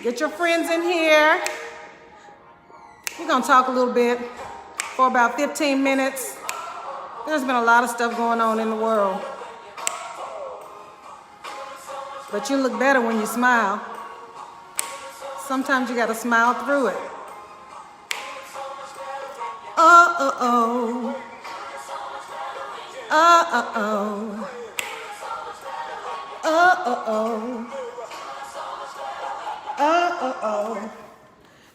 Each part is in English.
Get your friends in here. We're gonna talk a little bit for about 15 minutes. There's been a lot of stuff going on in the world. But you look better when you smile. Sometimes you gotta smile through it. Uh-oh. Uh-oh. Uh-oh. Uh-oh.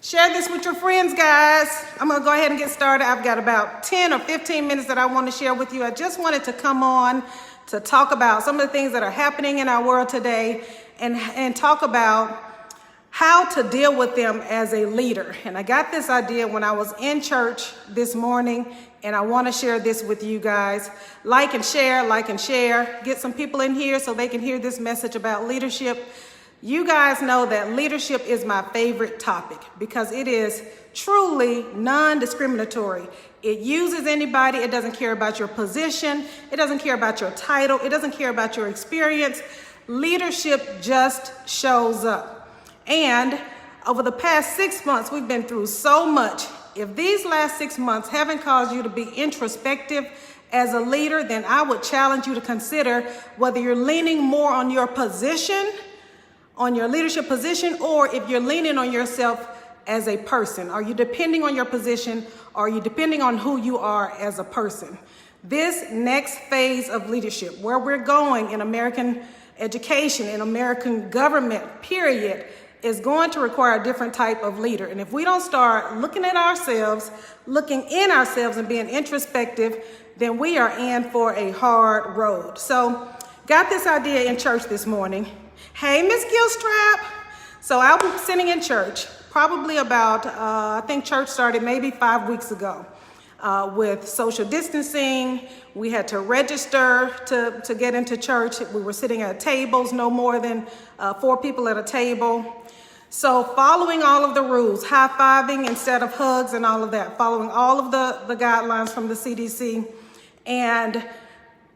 Share this with your friends, guys. I'm going to go ahead and get started. I've got about 10 or 15 minutes that I want to share with you. I just wanted to come on to talk about some of the things that are happening in our world today and talk about how to deal with them as a leader. And I got this idea when I was in church this morning, and I want to share this with you guys. Like and share. Get some people in here so they can hear this message about leadership. You guys know that leadership is my favorite topic because it is truly non-discriminatory. It uses anybody. It doesn't care about your position. It doesn't care about your title. It doesn't care about your experience. Leadership just shows up. And over the past 6 months, we've been through so much. If these last 6 months haven't caused you to be introspective as a leader, then I would challenge you to consider whether you're leaning more on your position, on your leadership position, or if you're leaning on yourself as a person. Are you depending on your position? Or are you depending on who you are as a person? This next phase of leadership, where we're going in American education, in American government, period, is going to require a different type of leader. And if we don't start looking at ourselves, looking in ourselves and being introspective, then we are in for a hard road. So, got this idea in church this morning. Hey, Miss Gilstrap. So I was sitting in church, probably about, I think church started maybe 5 weeks ago with social distancing. We had to register to get into church. We were sitting at tables, no more than 4 people at a table. So following all of the rules, high-fiving instead of hugs and all of that, following all of the guidelines from the CDC. And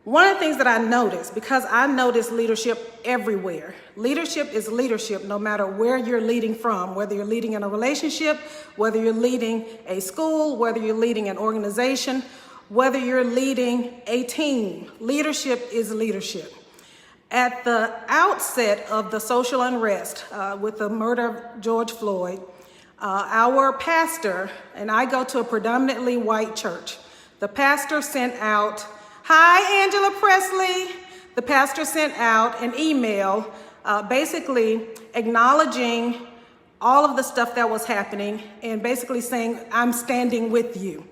one of the things that I noticed, because I notice leadership everywhere. Leadership is leadership no matter where you're leading from, whether you're leading in a relationship, whether you're leading a school, whether you're leading an organization, whether you're leading a team. Leadership is leadership. At the outset of the social unrest with the murder of George Floyd, our pastor, and I go to a predominantly white church, the pastor sent out, hi, Angela Presley. The pastor sent out an email basically acknowledging all of the stuff that was happening and basically saying, I'm standing with you.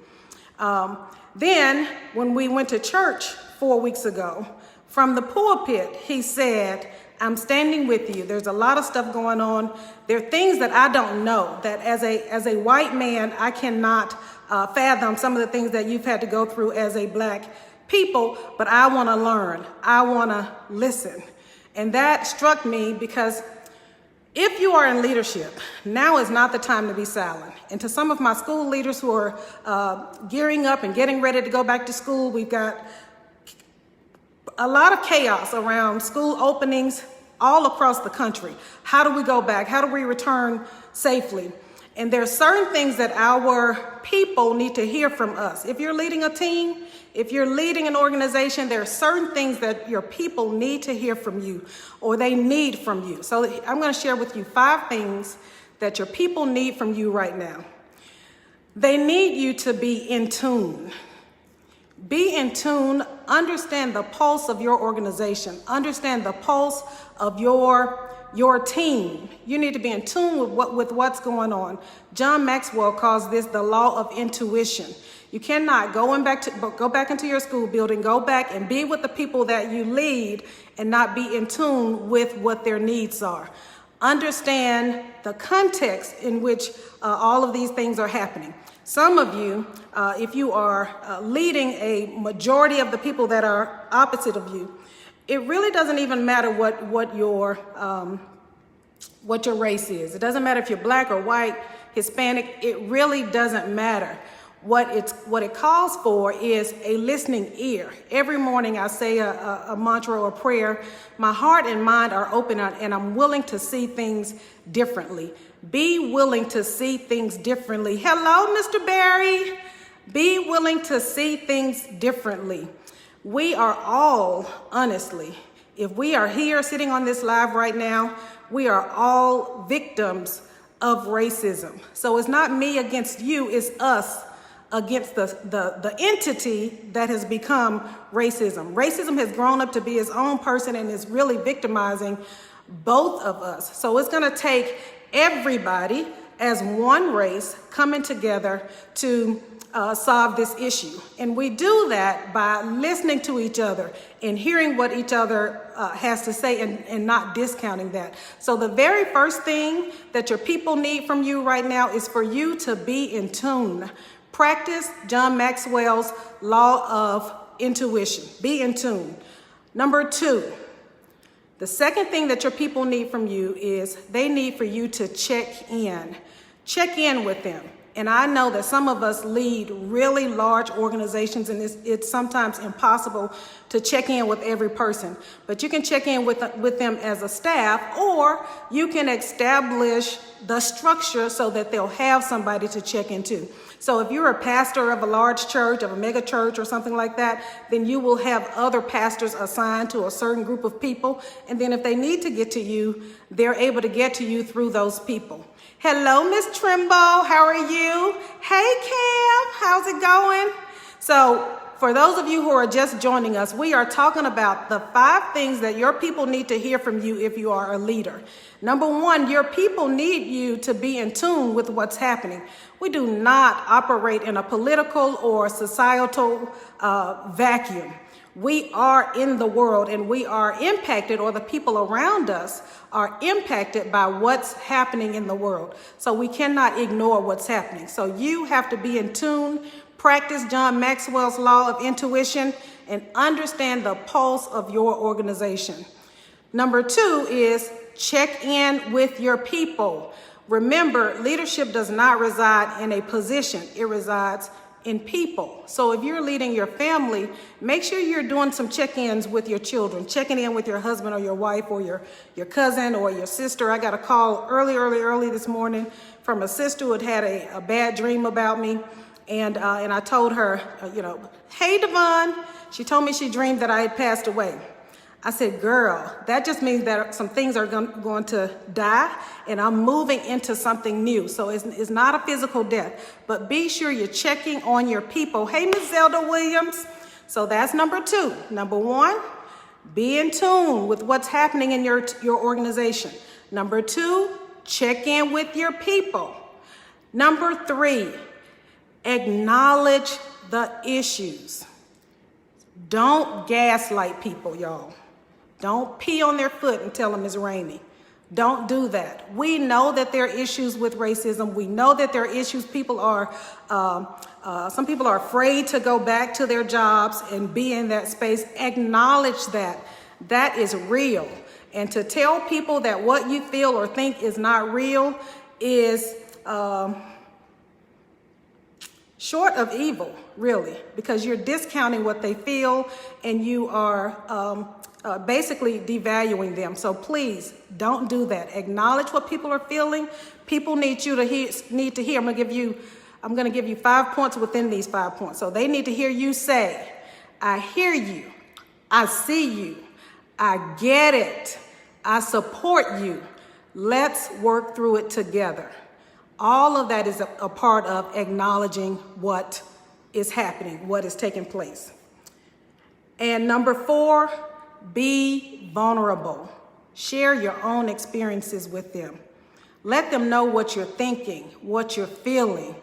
Then when we went to church 4 weeks ago, from the pulpit, he said, I'm standing with you. There's a lot of stuff going on. There are things that I don't know, that as a white man, I cannot fathom some of the things that you've had to go through as a black people, but I want to learn. I want to listen. And that struck me because if you are in leadership, now is not the time to be silent. And to some of my school leaders who are gearing up and getting ready to go back to school, we've got a lot of chaos around school openings all across the country. How do we go back? How do we return safely? And there are certain things that our people need to hear from us. If you're leading a team, if you're leading an organization, there are certain things that your people need to hear from you or they need from you. So I'm going to share with you 5 things that your people need from you right now. They need you to be in tune. Be in tune, understand the pulse of your organization, understand the pulse of your team. You need to be in tune with what's going on. John Maxwell calls this the law of intuition. You cannot go back into your school building, go back and be with the people that you lead and not be in tune with what their needs are. Understand the context in which all of these things are happening. Some of you, if you are leading a majority of the people that are opposite of you, it really doesn't even matter what your race is. It doesn't matter if you're black or white, Hispanic. It really doesn't matter. What it calls for is a listening ear. Every morning I say a mantra or a prayer. My heart and mind are open and I'm willing to see things differently. Be willing to see things differently. Hello, Mr. Barry. Be willing to see things differently. We are all, honestly, if we are here sitting on this live right now, we are all victims of racism. So it's not me against you, it's us against the entity that has become racism. Racism has grown up to be its own person and is really victimizing both of us. So it's gonna take everybody as one race coming together to solve this issue. And we do that by listening to each other and hearing what each other has to say and not discounting that. So the very first thing that your people need from you right now is for you to be in tune. Practice John Maxwell's law of intuition. Be in tune. Number 2, the second thing that your people need from you is they need for you to check in. Check in with them. And I know that some of us lead really large organizations and it's sometimes impossible to check in with every person. But you can check in with them as a staff, or you can establish the structure so that they'll have somebody to check into. So if you're a pastor of a large church, of a mega church or something like that, then you will have other pastors assigned to a certain group of people. And then if they need to get to you, they're able to get to you through those people. Hello, Miss Trimble, how are you? Hey, Cam, how's it going? So for those of you who are just joining us, we are talking about the 5 things that your people need to hear from you if you are a leader. Number 1, your people need you to be in tune with what's happening. We do not operate in a political or societal vacuum. We are in the world and we are impacted, or the people around us are impacted by what's happening in the world. So we cannot ignore what's happening. So you have to be in tune, practice John Maxwell's law of intuition, and understand the pulse of your organization. Number 2 is check in with your people. Remember, leadership does not reside in a position, it resides in people. So if you're leading your family, make sure you're doing some check-ins with your children, checking in with your husband or your wife or your cousin or your sister. I got a call early this morning from a sister who had a bad dream about me. And I told her, hey, Devon. She told me she dreamed that I had passed away. I said, girl, that just means that some things are going to die and I'm moving into something new. So it's not a physical death, but be sure you're checking on your people. Hey, Ms. Zelda Williams. So that's number 2. Number 1, be in tune with what's happening in your organization. Number 2, check in with your people. Number 3, acknowledge the issues. Don't gaslight people, y'all. Don't pee on their foot and tell them it's rainy. Don't do that. We know that there are issues with racism. We know that there are issues. Some people are afraid to go back to their jobs and be in that space. Acknowledge that. That is real. And to tell people that what you feel or think is not real is short of evil, really, because you're discounting what they feel and you are basically devaluing them. So please don't do that. Acknowledge what people are feeling. People need to hear. I'm going to give you 5 points within these 5 points. So they need to hear you say, I hear you. I see you. I get it. I support you. Let's work through it together. All of that is a part of acknowledging what is happening, what is taking place. And number 4, be vulnerable. Share your own experiences with them. Let them know what you're thinking, what you're feeling,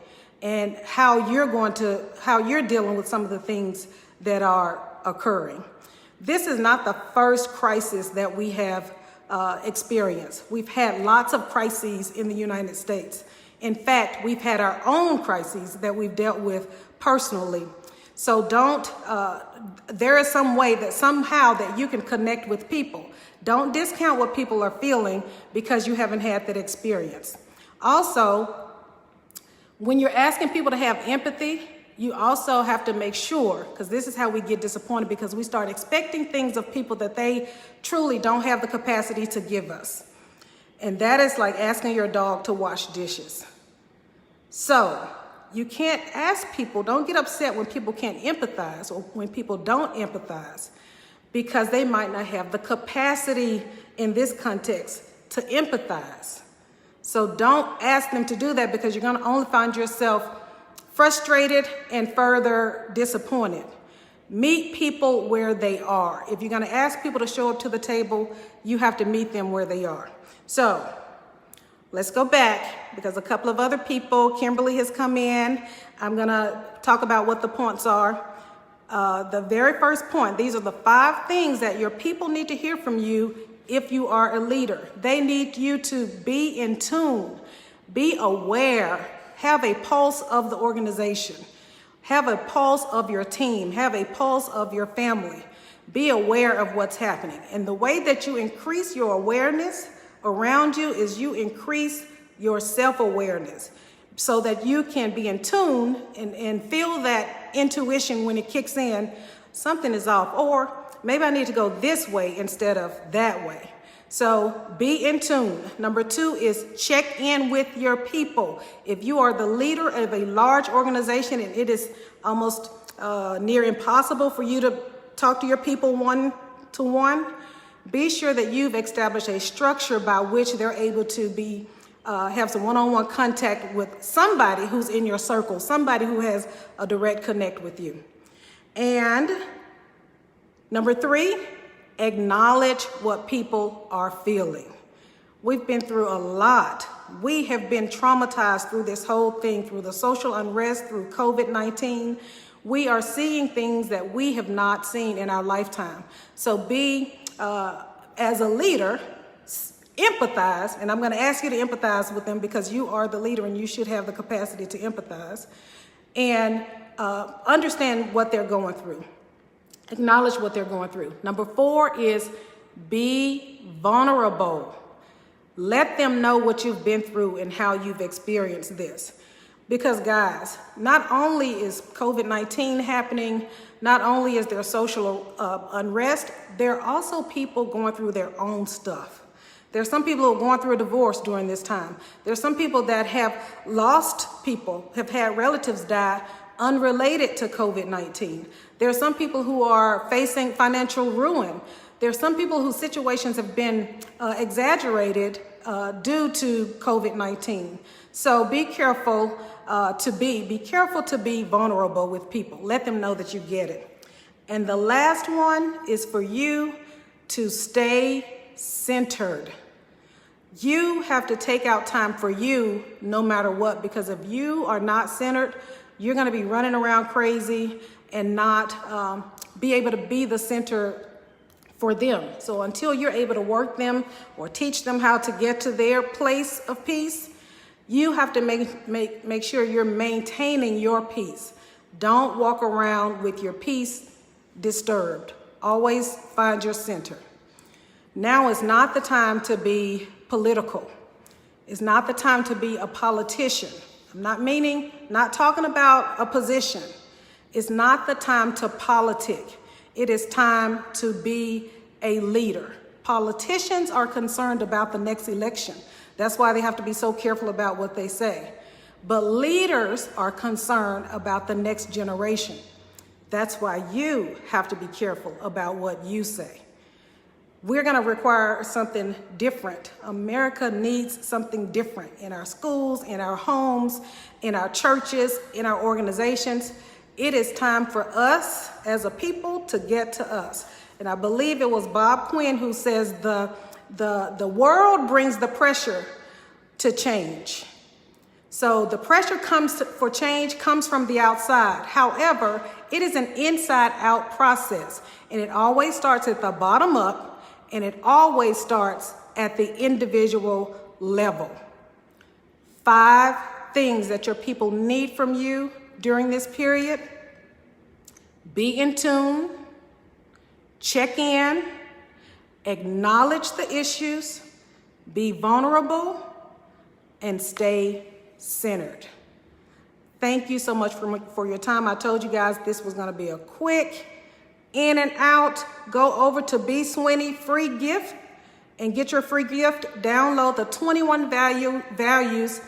and how you're dealing with some of the things that are occurring. This is not the first crisis that we have experienced. We've had lots of crises in the United States. In fact, we've had our own crises that we've dealt with personally. So there is some way that somehow that you can connect with people. Don't discount what people are feeling because you haven't had that experience. Also, when you're asking people to have empathy, you also have to make sure, because this is how we get disappointed, because we start expecting things of people that they truly don't have the capacity to give us. And that is like asking your dog to wash dishes. So you can't ask people, don't get upset when people can't empathize or when people don't empathize, because they might not have the capacity in this context to empathize. So don't ask them to do that, because you're going to only find yourself frustrated and further disappointed. Meet people where they are. If you're going to ask people to show up to the table, you have to meet them where they are. So let's go back, because a couple of other people, Kimberly has come in. I'm going to talk about what the points are. The very first point, these are the 5 things that your people need to hear from you if you are a leader. They need you to be in tune, be aware, have a pulse of the organization, have a pulse of your team, have a pulse of your family. Be aware of what's happening. And the way that you increase your awareness around you is you increase your self-awareness, so that you can be in tune and feel that intuition when it kicks in, something is off, or maybe I need to go this way instead of that way. So be in tune. Number 2 is check in with your people. If you are the leader of a large organization and it is almost near impossible for you to talk to your people one-to-one, be sure that you've established a structure by which they're able to have some one-on-one contact with somebody who's in your circle, somebody who has a direct connect with you. And number 3, acknowledge what people are feeling. We've been through a lot. We have been traumatized through this whole thing, through the social unrest, through COVID-19. We are seeing things that we have not seen in our lifetime. So be, as a leader, empathize, and I'm going to ask you to empathize with them, because you are the leader and you should have the capacity to empathize, and understand what they're going through. Acknowledge what they're going through. Number 4 is be vulnerable. Let them know what you've been through and how you've experienced this. Because guys, not only is COVID-19 happening, not only is there social unrest, there are also people going through their own stuff. There's some people who are going through a divorce during this time. There's some people that have lost people, have had relatives die unrelated to COVID-19. There are some people who are facing financial ruin. There are some people whose situations have been exaggerated due to COVID-19. So be careful to be vulnerable with people. Let them know that you get it. And the last one is for you to stay centered. You have to take out time for you no matter what, because if you are not centered, you're going to be running around crazy and not be able to be the center for them. So until you're able to work them or teach them how to get to their place of peace, you have to make sure you're maintaining your peace. Don't walk around with your peace disturbed. Always find your center. Now is not the time to be political. It's not the time to be a politician. I'm not talking about a position. It's not the time to politic. It is time to be a leader. Politicians are concerned about the next election. That's why they have to be so careful about what they say. But leaders are concerned about the next generation. That's why you have to be careful about what you say. We're going to require something different. America needs something different in our schools, in our homes, in our churches, in our organizations. It is time for us as a people to get to us. And I believe it was Bob Quinn who says the world brings the pressure to change. So the pressure for change comes from the outside. However, it is an inside-out process, and it always starts at the bottom up, and it always starts at the individual level. 5 things that your people need from you during this period: be in tune, check in, acknowledge the issues, be vulnerable, and stay centered. Thank you so much for your time. I told you guys this was going to be a quick in and out. Go over to B Swinney free gift and get your free gift. Download the 21 values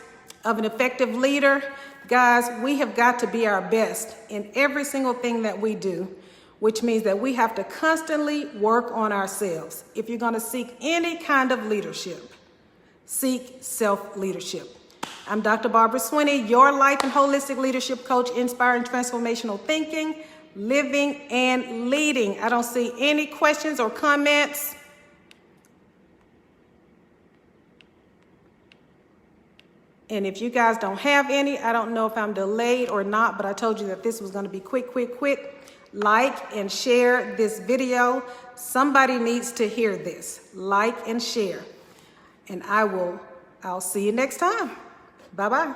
of an effective leader. Guys, we have got to be our best in every single thing that we do, which means that we have to constantly work on ourselves. If you're going to seek any kind of leadership, seek self-leadership. I'm Dr. Barbara Swinney, your life and holistic leadership coach, inspiring transformational thinking, living, and leading. I don't see any questions or comments. And if you guys don't have any, I don't know if I'm delayed or not, but I told you that this was going to be quick. Like and share this video. Somebody needs to hear this. Like and share. And I'll see you next time. Bye-bye.